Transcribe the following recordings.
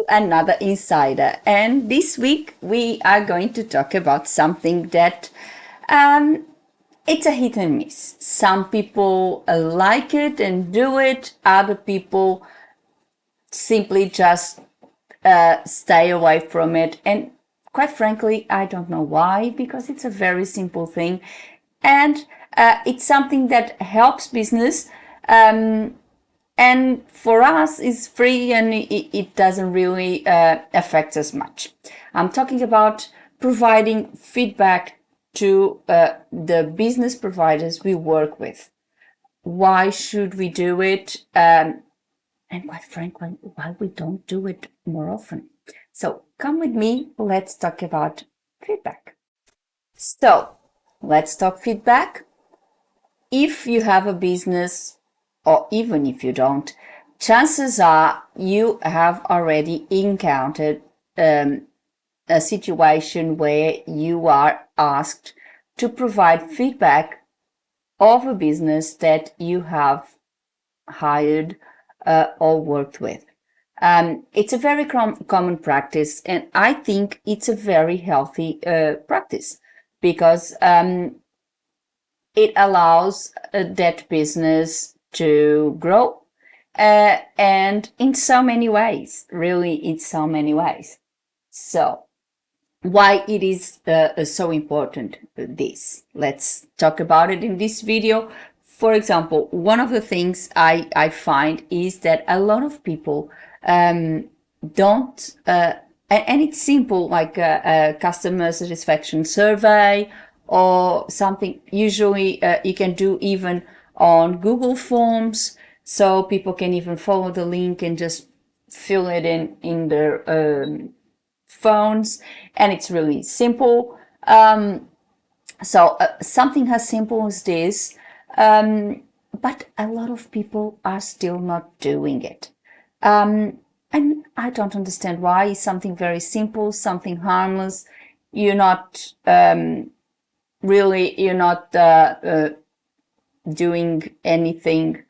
another insider, and this week we are going to talk about something that it's a hit and miss. Some people like it and do it, other people simply just stay away from it, and quite frankly I don't know why, because it's a very simple thing, and it's something that helps business, and for us is free, and it doesn't really affect us much. I'm talking about providing feedback to the business providers we work with. Why should we do it? And quite frankly, why we don't do it more often. So come with me, let's talk about feedback. So let's talk feedback. If you have a business, or even if you don't, chances are you have already encountered a situation where you are asked to provide feedback of a business that you have hired or worked with. It's a very common practice, and I think it's a very healthy practice, because it allows that business to grow, and in so many ways, really in so many ways. So why it is so important, this? Let's talk about it in this video. For example, one of the things I find is that a lot of people don't, and it's simple, like a customer satisfaction survey or something. Usually you can do even on Google Forms, so people can even follow the link and just fill it in their phones, and it's really simple. So something as simple as this, but a lot of people are still not doing it. And I don't understand why. Something very simple, something harmless. You're not you're not doing anything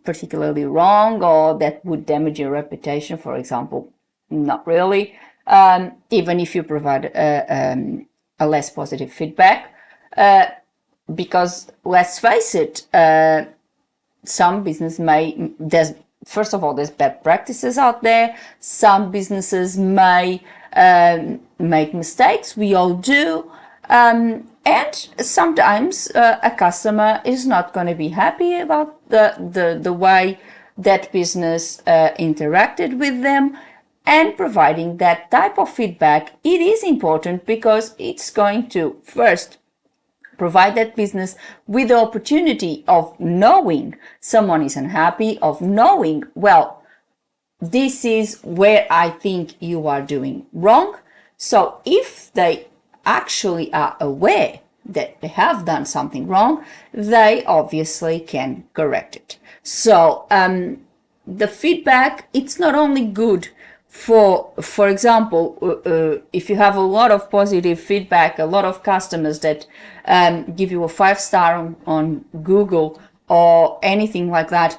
particularly wrong or that would damage your reputation, for example. Not really. Even if you provide a less positive feedback, because let's face it, some business first of all, there's bad practices out there. Some businesses may make mistakes. We all do. And sometimes a customer is not going to be happy about the way that business interacted with them. And providing that type of feedback, it is important, because it's going to first provide that business with the opportunity of knowing someone is unhappy, of knowing, well, this is where I think you are doing wrong. So if they actually are aware that they have done something wrong, they obviously can correct it. So the feedback, it's not only good for example, if you have a lot of positive feedback, a lot of customers that give you a 5-star on Google or anything like that,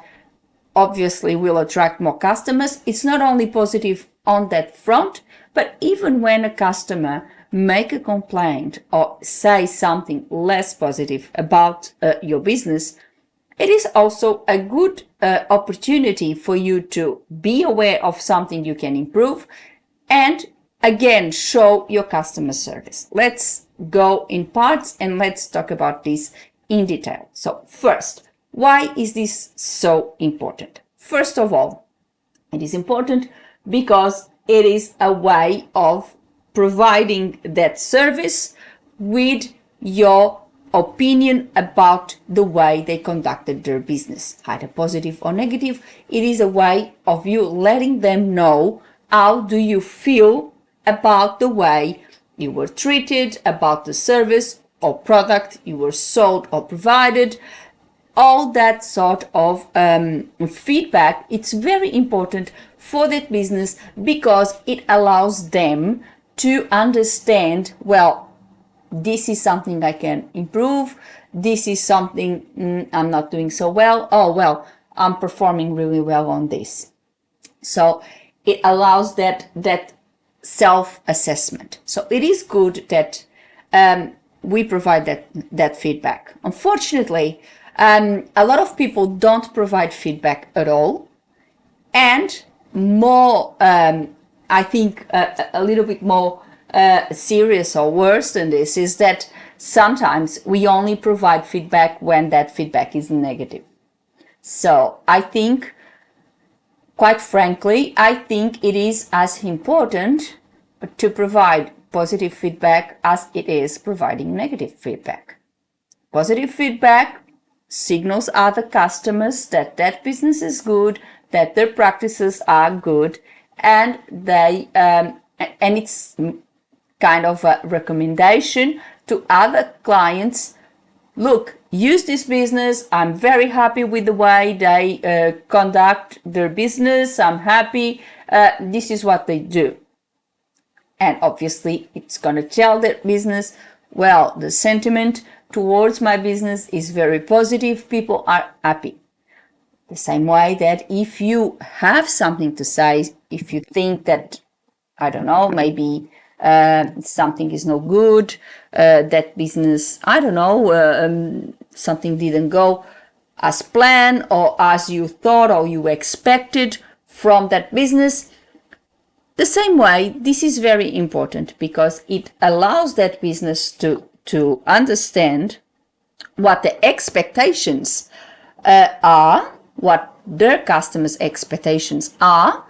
obviously will attract more customers. It's not only positive on that front, but even when a customer make a complaint or say something less positive about your business, it is also a good opportunity for you to be aware of something you can improve and again show your customer service. Let's go in parts and let's talk about this in detail. So first, why is this so important? First of all, it is important because it is a way of providing that service with your opinion about the way they conducted their business, either positive or negative. It is a way of you letting them know how do you feel about the way you were treated, about the service or product you were sold or provided. All that sort of feedback, it's very important for that business because it allows them to understand, well, this is something I can improve. This is something I'm not doing so well. Oh, well, I'm performing really well on this. So it allows that self-assessment. So it is good that we provide that feedback. Unfortunately, a lot of people don't provide feedback at all, and more, I think, a little bit more serious or worse than this is that sometimes we only provide feedback when that feedback is negative. So I think, quite frankly, I think it is as important to provide positive feedback as it is providing negative feedback. Positive feedback signals other customers that that business is good, that their practices are good, and and it's kind of a recommendation to other clients. Look, use this business. I'm very happy with the way they conduct their business. I'm happy. This is what they do. And obviously, it's going to tell their business, well, the sentiment towards my business is very positive. People are happy. The same way that if you have something to say, if you think that, I don't know, maybe something is no good, that business, I don't know, something didn't go as planned or as you thought or you expected from that business. The same way, this is very important because it allows that business to understand what the expectations are, what their customers' expectations are,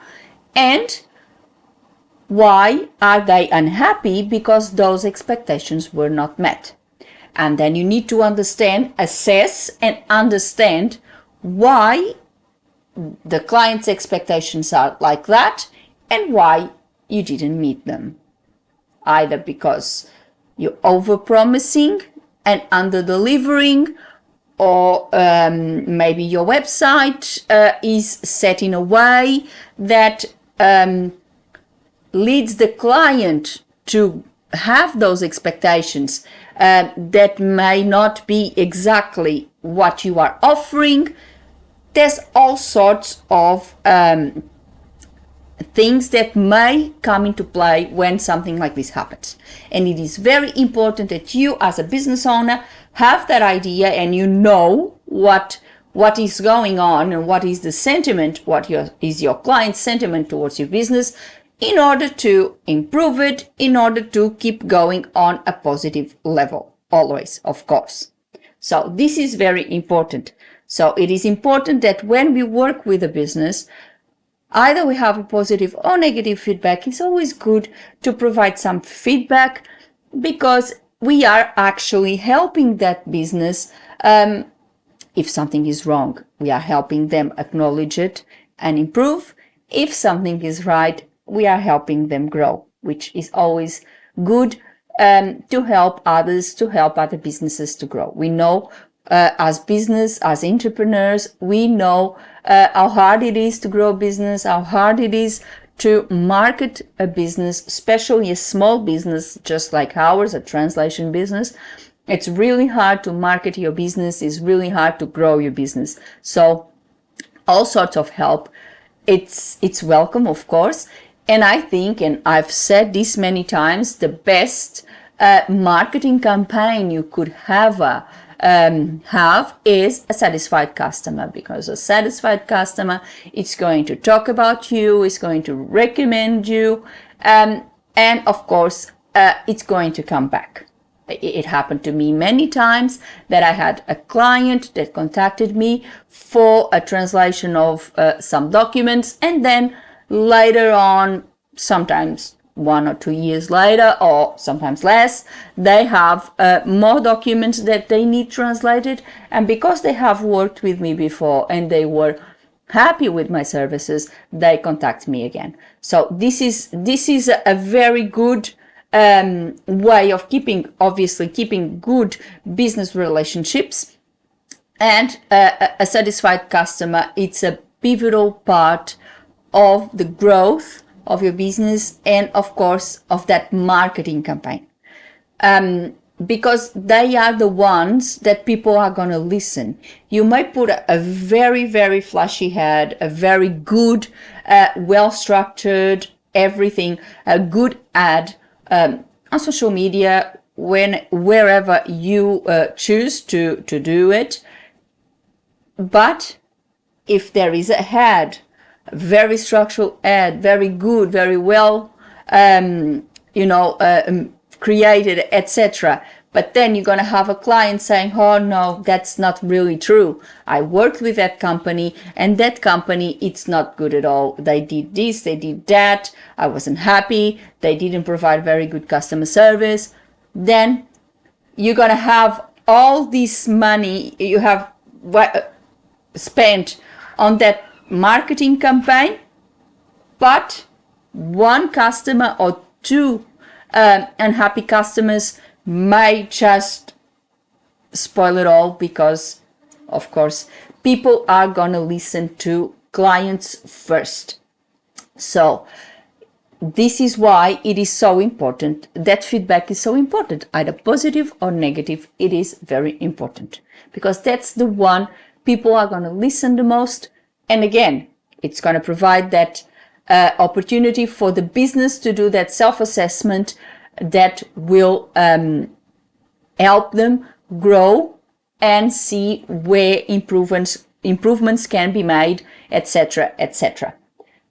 and why are they unhappy because those expectations were not met. And then you need to understand, assess, and understand why the client's expectations are like that and why you didn't meet them. Either because you're over-promising and under-delivering, or maybe your website is set in a way that leads the client to have those expectations that may not be exactly what you are offering. There's all sorts of things that may come into play when something like this happens. And it is very important that you, as a business owner, have that idea and you know what is going on and what is the sentiment, is your client's sentiment towards your business, in order to improve it, in order to keep going on a positive level, always, of course. So this is very important. So it is important that when we work with a business, either we have a positive or negative feedback. It's always good to provide some feedback because we are actually helping that business. If something is wrong, we are helping them acknowledge it and improve. If something is right, we are helping them grow, which is always good to help others, to help other businesses to grow. We know as entrepreneurs, we know how hard it is to grow a business, how hard it is to market a business, especially a small business just like ours, a translation business. It's really hard to market your business. It's really hard to grow your business. So all sorts of help, it's welcome, of course. And I think, and I've said this many times, the best marketing campaign you could have is a satisfied customer, because a satisfied customer is going to talk about you, is going to recommend you, and of course it's going to come back. It happened to me many times that I had a client that contacted me for a translation of some documents, and then later on, sometimes 1 or 2 years later, or sometimes less, they have more documents that they need translated. And because they have worked with me before and they were happy with my services, they contact me again. So this is a very good way of keeping good business relationships. And a satisfied customer, it's a pivotal part of the growth of your business and of course of that marketing campaign. because they are the ones that people are going to listen. You might put a very, very flashy ad, a very good, well-structured, everything, a good ad on social media, wherever you choose to do it. But if there is a ad, very structural ad, very good, very well, created, etc. But then you're going to have a client saying, oh no, that's not really true. I worked with that company, and that company, it's not good at all. They did this, they did that. I wasn't happy. They didn't provide very good customer service. Then you're going to have all this money you have spent on that marketing campaign, but one customer or two unhappy customers may just spoil it all, because of course people are going to listen to clients first. So this is why it is so important. That feedback is so important, either positive or negative. It is very important, because that's the one people are going to listen the most. And again, it's going to provide that opportunity for the business to do that self-assessment that will help them grow and see where improvements can be made, etc., etc.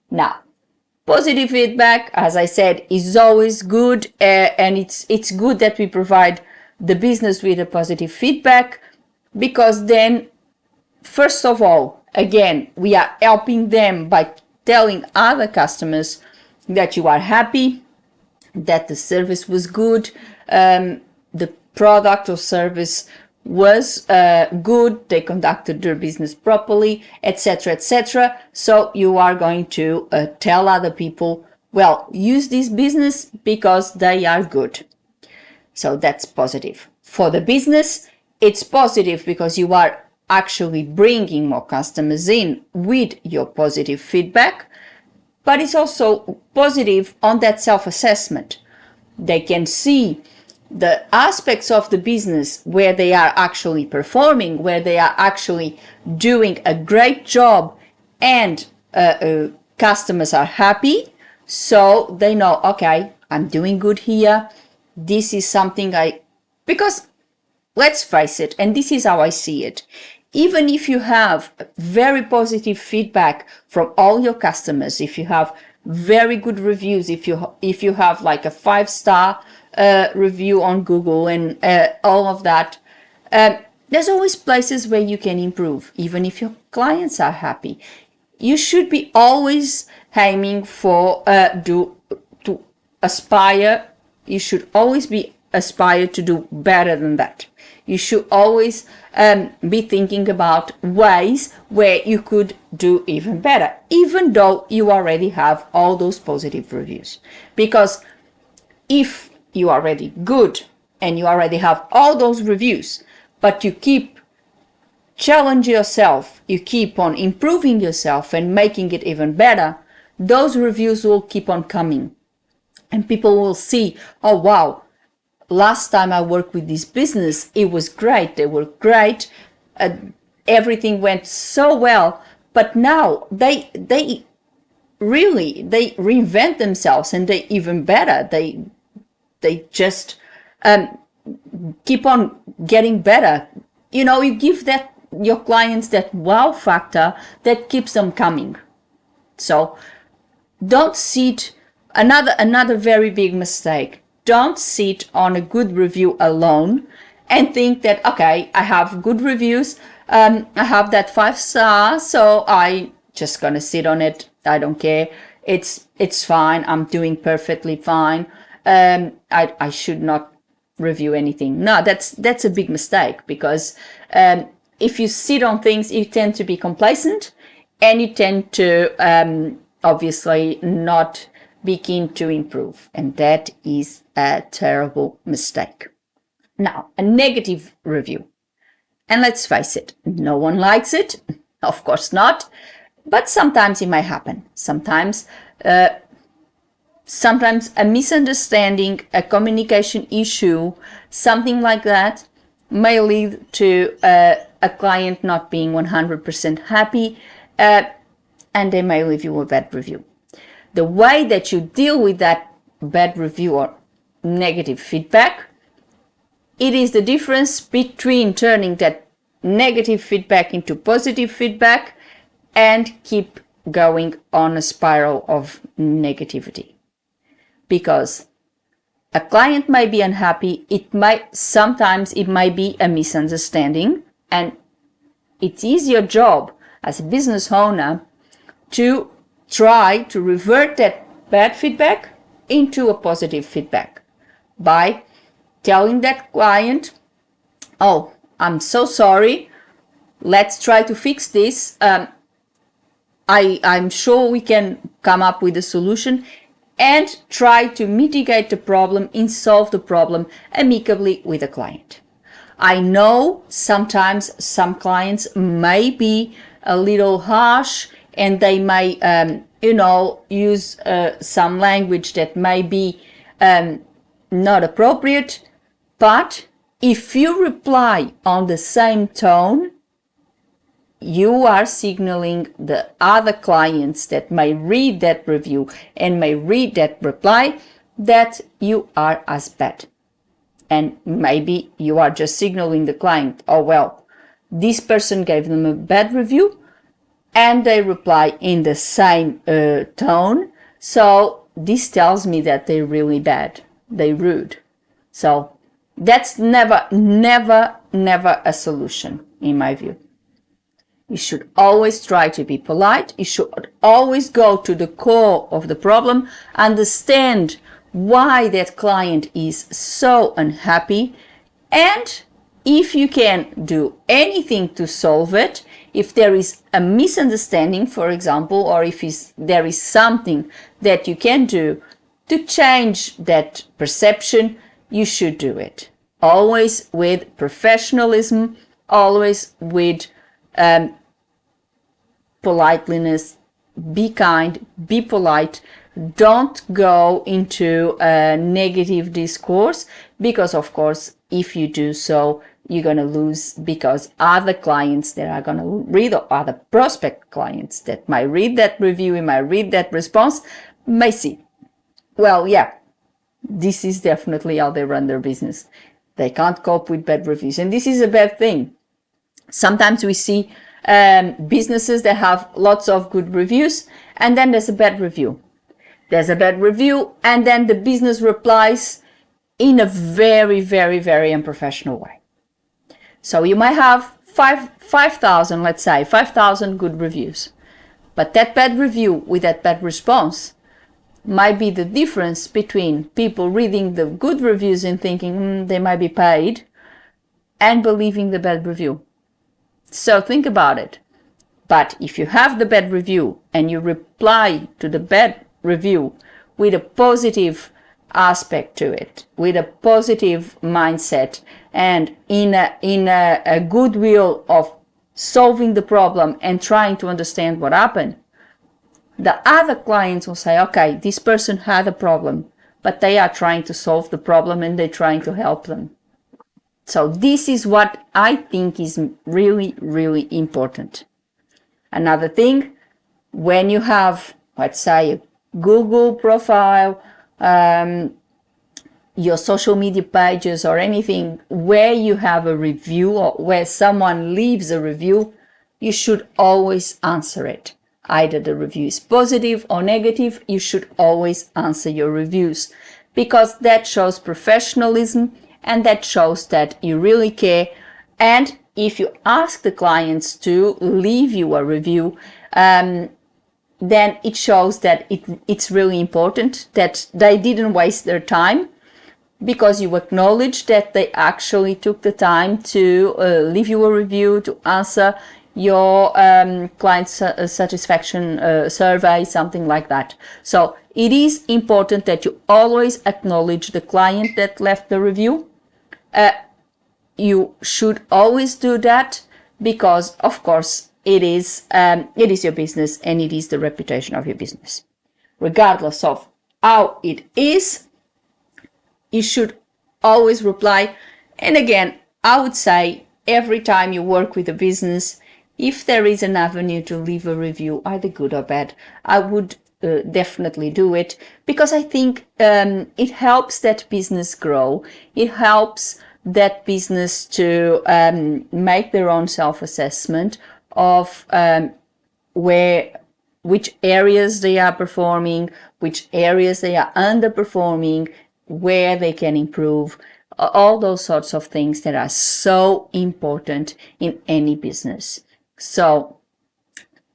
Now, positive feedback, as I said, is always good, and it's good that we provide the business with a positive feedback, because then, first of all, again, we are helping them by telling other customers that you are happy, that the service was good, the product or service was good, they conducted their business properly, etc., etc. So you are going to tell other people, well, use this business because they are good. So that's positive. For the business, it's positive because you are actually bringing more customers in with your positive feedback, but it's also positive on that self-assessment. They can see the aspects of the business where they are actually performing, where they are actually doing a great job, and customers are happy. So they know, okay, I'm doing good here. This is something because let's face it, and this is how I see it. Even if you have very positive feedback from all your customers, if you have very good reviews, if you have like a 5-star review on Google and all of that, there's always places where you can improve, even if your clients are happy. You should be always aiming for to aspire. You should always be aspire to do better than that. You should always be thinking about ways where you could do even better, even though you already have all those positive reviews. Because if you are already good and you already have all those reviews, but you keep challenge yourself, you keep on improving yourself and making it even better, those reviews will keep on coming. And people will see, oh wow, last time I worked with this business, it was great. They were great. Everything went so well. But now they reinvent themselves, and they even better. They just keep on getting better. You give that your clients that wow factor that keeps them coming. So don't sit. Another very big mistake. Don't sit on a good review alone and think that, okay, I have good reviews, I have that 5-star, so I just gonna sit on it. I don't care. It's fine. I'm doing perfectly fine. I should not review anything. No, that's a big mistake, because if you sit on things, you tend to be complacent, and you tend to obviously not be keen to improve, and that is a terrible mistake. Now, a negative review, and let's face it, no one likes it, of course not, but sometimes it might happen. Sometimes sometimes a misunderstanding, a communication issue, something like that may lead to a client not being 100% happy, and they may leave you a bad review. The way that you deal with that bad review or negative feedback, it is the difference between turning that negative feedback into positive feedback and keep going on a spiral of negativity. Because a client may be unhappy, sometimes it might be a misunderstanding, and it is your job as a business owner to try to revert that bad feedback into a positive feedback by telling that client, oh, I'm so sorry, let's try to fix this. I'm sure we can come up with a solution, and try to mitigate the problem and solve the problem amicably with the client. I know sometimes some clients may be a little harsh, and they may, use some language that may be not appropriate. But if you reply on the same tone, you are signaling the other clients that may read that review and may read that reply that you are as bad. And maybe you are just signaling the client, oh, well, this person gave them a bad review and they reply in the same tone. So this tells me that they're really bad, they're rude. So that's never a solution in my view. You should always try to be polite. You should always go to the core of the problem, understand why that client is so unhappy, and if you can do anything to solve it, if there is a misunderstanding, for example, or if there is something that you can do to change that perception, you should do it. Always with professionalism, always with politeness. Be kind, be polite. Don't go into a negative discourse, because of course if you do so, you're going to lose, because other clients that are going to read, or other prospect clients that might read that review and might read that response, may see, well, yeah, this is definitely how they run their business. They can't cope with bad reviews, and this is a bad thing. Sometimes we see businesses that have lots of good reviews, and then there's a bad review. There's a bad review, and then the business replies in a very, very, very unprofessional way. So you might have 5,000, let's say, 5,000 good reviews. But that bad review with that bad response might be the difference between people reading the good reviews and thinking they might be paid, and believing the bad review. So think about it. But if you have the bad review and you reply to the bad review with a positive aspect to it, with a positive mindset, and in a goodwill of solving the problem and trying to understand what happened, the other clients will say, okay, this person had a problem, but they are trying to solve the problem and they're trying to help them. So this is what I think is really, really important. Another thing, when you have, let's say, a Google profile, your social media pages or anything where you have a review or where someone leaves a review, you should always answer it. Either the review is positive or negative, you should always answer your reviews, because that shows professionalism and that shows that you really care. And if you ask the clients to leave you a review, then it shows that it's really important, that they didn't waste their time, because you acknowledge that they actually took the time to leave you a review, to answer your client satisfaction survey, something like that. So it is important that you always acknowledge the client that left the review. You should always do that, because of course it is your business and it is the reputation of your business, regardless of how it is, you should always reply. And again, I would say every time you work with a business, if there is an avenue to leave a review, either good or bad, I would definitely do it, because I think it helps that business grow. It helps that business to make their own self-assessment of which areas they are performing, which areas they are underperforming, where they can improve, all those sorts of things that are so important in any business. So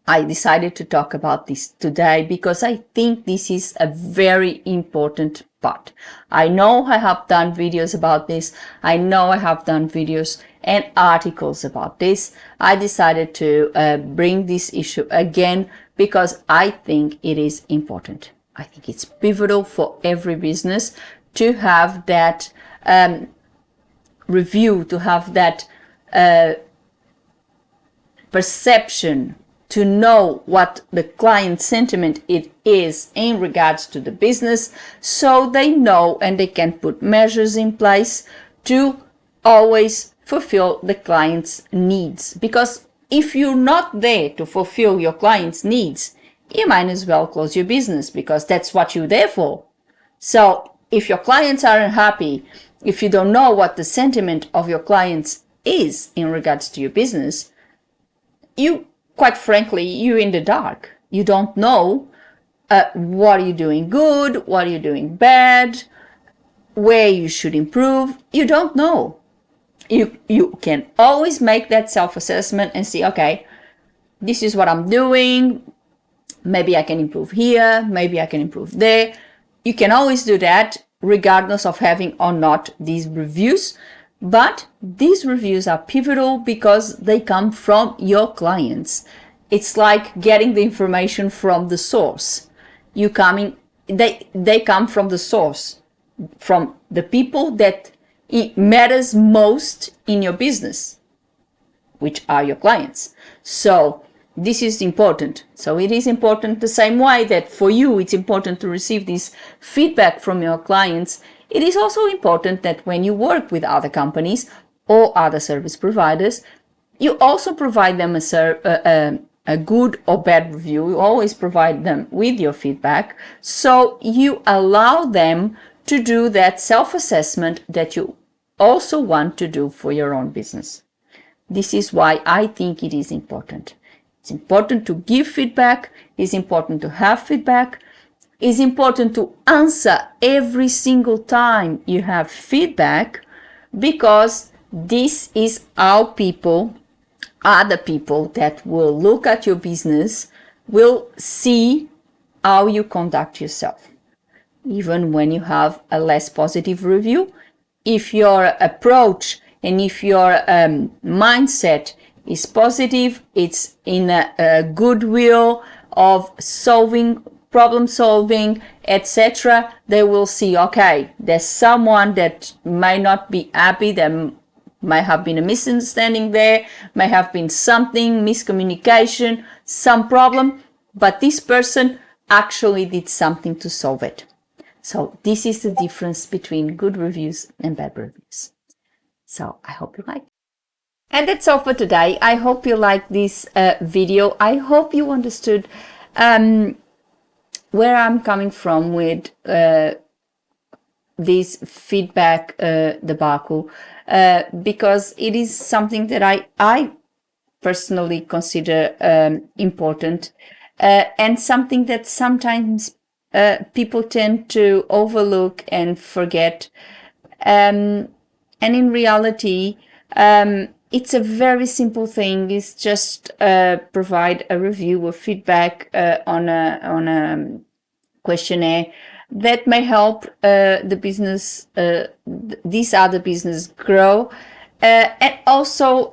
I decided to talk about this today because I think this is a very important part. I know I have done videos about this. I know I have done videos and articles about this. I decided to bring this issue again because I think it is important. I think it's pivotal for every business to have that review, to have that perception, to know what the client sentiment it is in regards to the business, so they know and they can put measures in place to always fulfill the client's needs. Because if you're not there to fulfill your client's needs, you might as well close your business, because that's what you're there for. So if your clients aren't happy, if you don't know what the sentiment of your clients is in regards to your business, you, quite frankly, you're in the dark. You don't know what are you doing good, what are you doing bad, where you should improve. You don't know. You can always make that self-assessment and see, okay, this is what I'm doing. Maybe I can improve here, maybe I can improve there. You can always do that regardless of having or not these reviews. But these reviews are pivotal because they come from your clients. It's like getting the information from the source. They come from the source, from the people that it matters most in your business, which are your clients. So this is important. So it is important the same way that for you it's important to receive this feedback from your clients. It is also important that when you work with other companies or other service providers, you also provide them a good or bad review. You always provide them with your feedback, so you allow them to do that self-assessment that you also want to do for your own business. This is why I think it is important. It's important to give feedback. It's important to have feedback. It's important to answer every single time you have feedback, because this is how people, other people that will look at your business, will see how you conduct yourself. Even when you have a less positive review, if your approach and if your mindset is positive, it's in a goodwill of problem solving, etc., they will see, okay, there's someone that may not be happy, there might have been a misunderstanding there, may have been something, miscommunication, some problem, but this person actually did something to solve it. So this is the difference between good reviews and bad reviews. So I hope you like it. And that's all for today. I hope you liked this video. I hope you understood where I'm coming from with this feedback debacle, because it is something that I personally consider important, and something that sometimes people tend to overlook and forget. And in reality, it's a very simple thing. It's just provide a review or feedback on a questionnaire that may help the business, this other business grow. And also,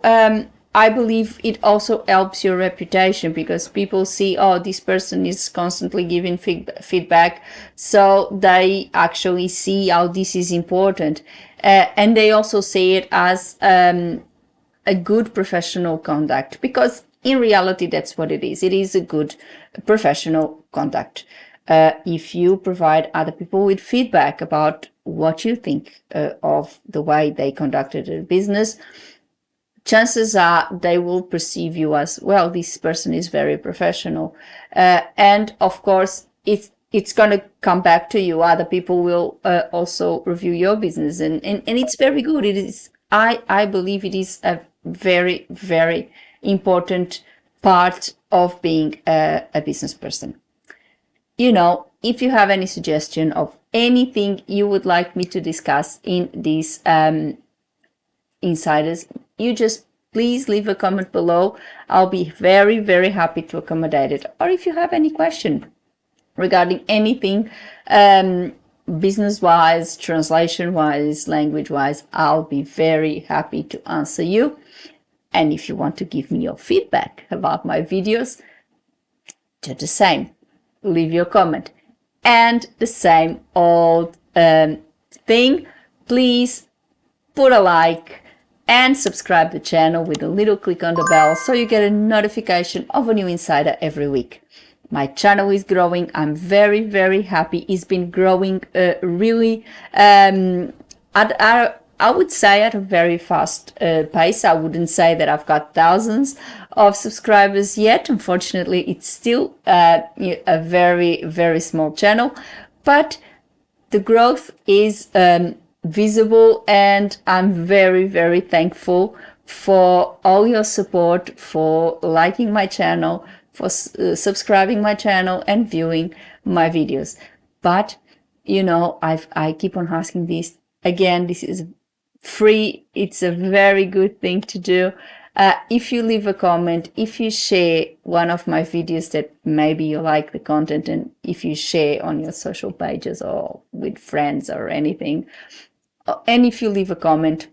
I believe it also helps your reputation, because people see, oh, this person is constantly giving feedback, so they actually see how this is important. And they also see it as a good professional conduct, because in reality, that's what it is. It is a good professional conduct. If you provide other people with feedback about what you think of the way they conducted their business, chances are they will perceive you as, well, this person is very professional. And of course, it's going to come back to you. Other people will also review your business, and it's very good. It is, I believe it is a very, very important part of being a business person. If you have any suggestion of anything you would like me to discuss in these insiders, you just please leave a comment below. I'll be very, very happy to accommodate it. Or if you have any question regarding anything business-wise, translation-wise, language-wise, I'll be very happy to answer you. And if you want to give me your feedback about my videos, do the same. Leave your comment. And the same old thing, please put a like and subscribe the channel with a little click on the bell so you get a notification of a new insider every week. My channel is growing. I'm very, very happy. It's been growing really I would say at a very fast pace. I wouldn't say that I've got thousands of subscribers yet. Unfortunately, it's still a very, very small channel, but the growth is visible, and I'm very, very thankful for all your support, for liking my channel, for subscribing my channel and viewing my videos. But I keep on asking this again. This is free. It's a very good thing to do. If you leave a comment, if you share one of my videos that maybe you like the content, and if you share on your social pages or with friends or anything, and if you leave a comment,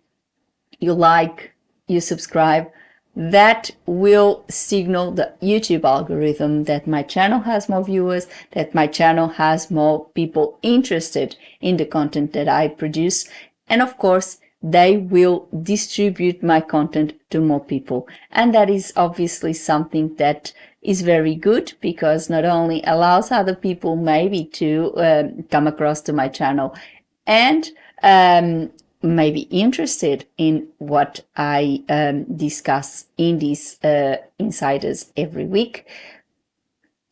you like, you subscribe, that will signal the YouTube algorithm that my channel has more viewers, that my channel has more people interested in the content that I produce. And of course, they will distribute my content to more people. And that is obviously something that is very good, because not only allows other people maybe to come across to my channel and may be interested in what I discuss in these insiders every week.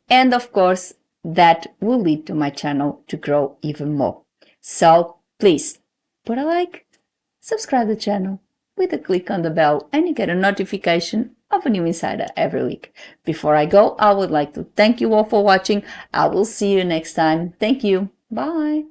And of course, that will lead to my channel to grow even more. So please put a like, subscribe to the channel with a click on the bell, and you get a notification of a new insider every week. Before I go, I would like to thank you all for watching. I will see you next time. Thank you. Bye.